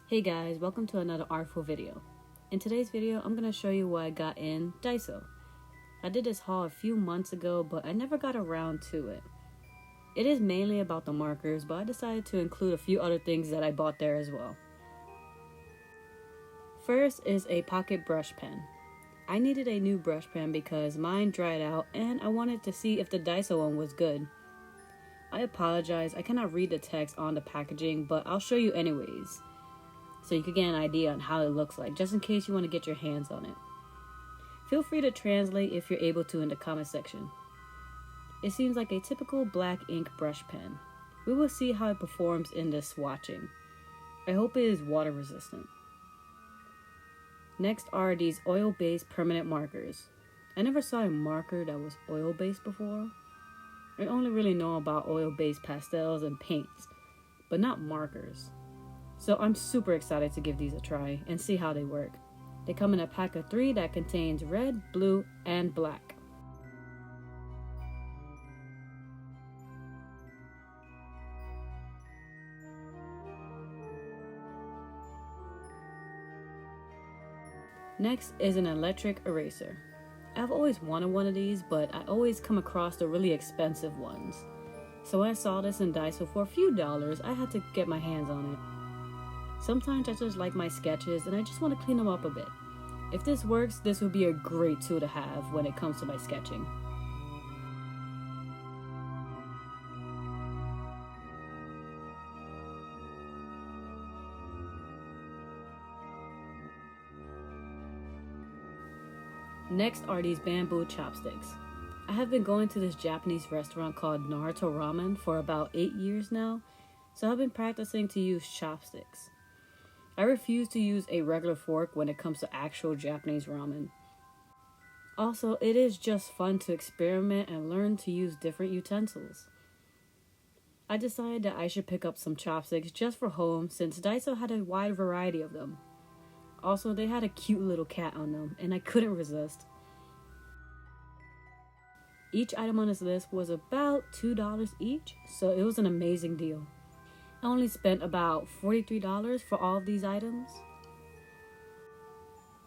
Hey guys, welcome to another artful video. In today's video, I'm going to show you what I got in Daiso. I did this haul a few months ago, but I never got around to it. It is mainly about the markers, but I decided to include a few other things that I bought there as well. First is a pocket brush pen. I needed a new brush pen because mine dried out and I wanted to see if the Daiso one was good. I apologize, I cannot read the text on the packaging, but I'll show you anyways, so you can get an idea on how it looks like, just in case you want to get your hands on it. Feel free to translate if you're able to in the comment section. It seems like a typical black ink brush pen. We will see how it performs in the swatching. I hope it is water resistant. Next are these oil-based permanent markers. I never saw a marker that was oil-based before. I only really know about oil-based pastels and paints, but not markers. So I'm super excited to give these a try and see how they work. They come in a pack of 3 that contains red, blue, and black. Next is an electric eraser. I've always wanted one of these, but I always come across the really expensive ones. So when I saw this in Daiso for a few dollars, I had to get my hands on it. Sometimes I just like my sketches and I just want to clean them up a bit. If this works, this would be a great tool to have when it comes to my sketching. Next are these bamboo chopsticks. I have been going to this Japanese restaurant called Naruto Ramen for about 8 years now, so I've been practicing to use chopsticks. I refuse to use a regular fork when it comes to actual Japanese ramen. Also, it is just fun to experiment and learn to use different utensils. I decided that I should pick up some chopsticks just for home since Daiso had a wide variety of them. Also, they had a cute little cat on them and I couldn't resist. Each item on this list was about $2 each, so it was an amazing deal. I only spent about $43 for all of these items.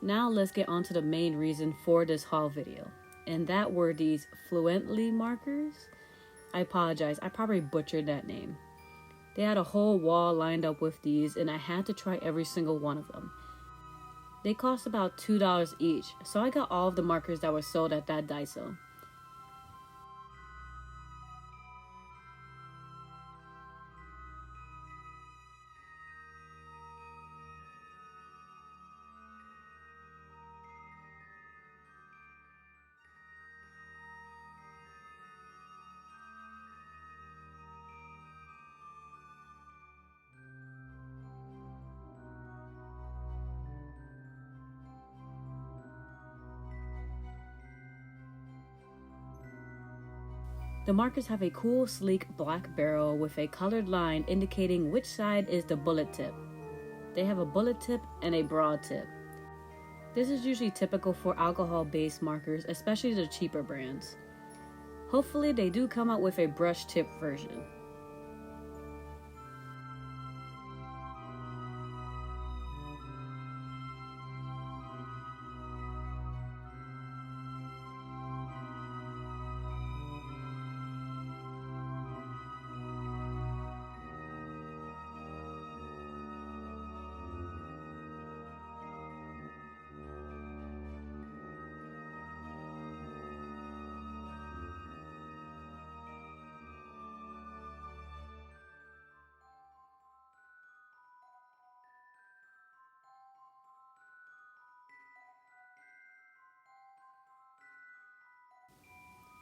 Now let's get on to the main reason for this haul video, and that were these fluently markers. I apologize, I probably butchered that name. They had a whole wall lined up with these and I had to try every single one of them. They cost about $2 each, so I got all of the markers that were sold at that Daiso. The markers have a cool, sleek black barrel with a colored line indicating which side is the bullet tip. They have a bullet tip and a broad tip. This is usually typical for alcohol-based markers, especially the cheaper brands. Hopefully they do come out with a brush tip version.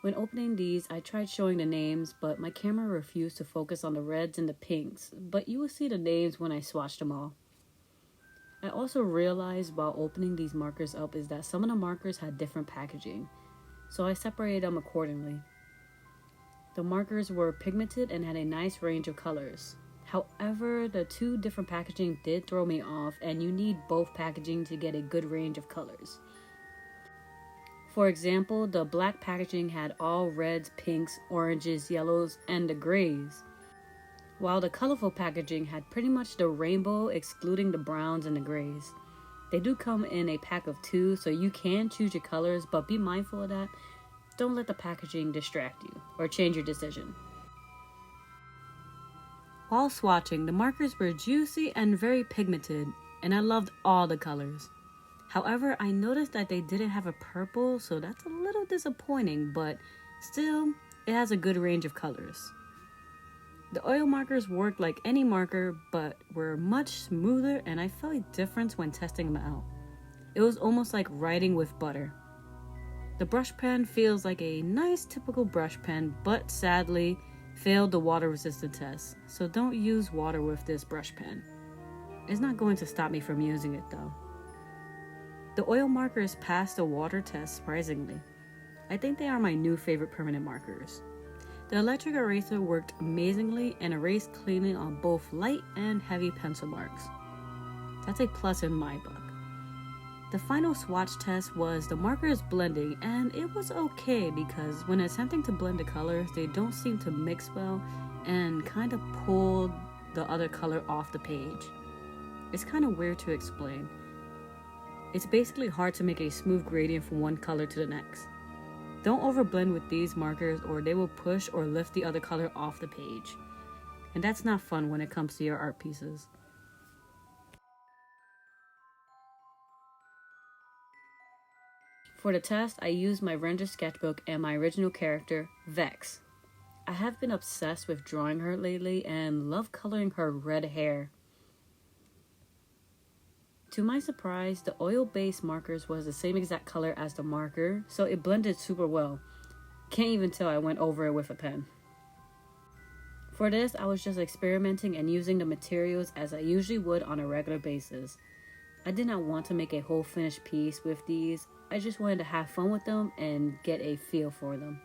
When opening these, I tried showing the names, but my camera refused to focus on the reds and the pinks, but you will see the names when I swatched them all. I also realized while opening these markers up is that some of the markers had different packaging, so I separated them accordingly. The markers were pigmented and had a nice range of colors. However, the 2 different packaging did throw me off, and you need both packaging to get a good range of colors. For example, the black packaging had all reds, pinks, oranges, yellows, and the grays, while the colorful packaging had pretty much the rainbow excluding the browns and the grays. They do come in a pack of 2, so you can choose your colors, but be mindful of that. Don't let the packaging distract you or change your decision. While swatching, the markers were juicy and very pigmented, and I loved all the colors. However, I noticed that they didn't have a purple, so that's a little disappointing, but still, it has a good range of colors. The oil markers worked like any marker, but were much smoother, and I felt a difference when testing them out. It was almost like writing with butter. The brush pen feels like a nice typical brush pen, but sadly failed the water resistant test, so don't use water with this brush pen. It's not going to stop me from using it though. The oil markers passed the water test surprisingly. I think they are my new favorite permanent markers. The electric eraser worked amazingly and erased cleanly on both light and heavy pencil marks. That's a plus in my book. The final swatch test was the markers blending, and it was okay because when attempting to blend the colors, they don't seem to mix well and kind of pull the other color off the page. It's kind of weird to explain. It's basically hard to make a smooth gradient from one color to the next. Don't overblend with these markers or they will push or lift the other color off the page. And that's not fun when it comes to your art pieces. For the test, I used my render sketchbook and my original character, Vex. I have been obsessed with drawing her lately and love coloring her red hair. To my surprise, the oil-based markers was the same exact color as the marker, so it blended super well. Can't even tell I went over it with a pen. For this, I was just experimenting and using the materials as I usually would on a regular basis. I did not want to make a whole finished piece with these. I just wanted to have fun with them and get a feel for them.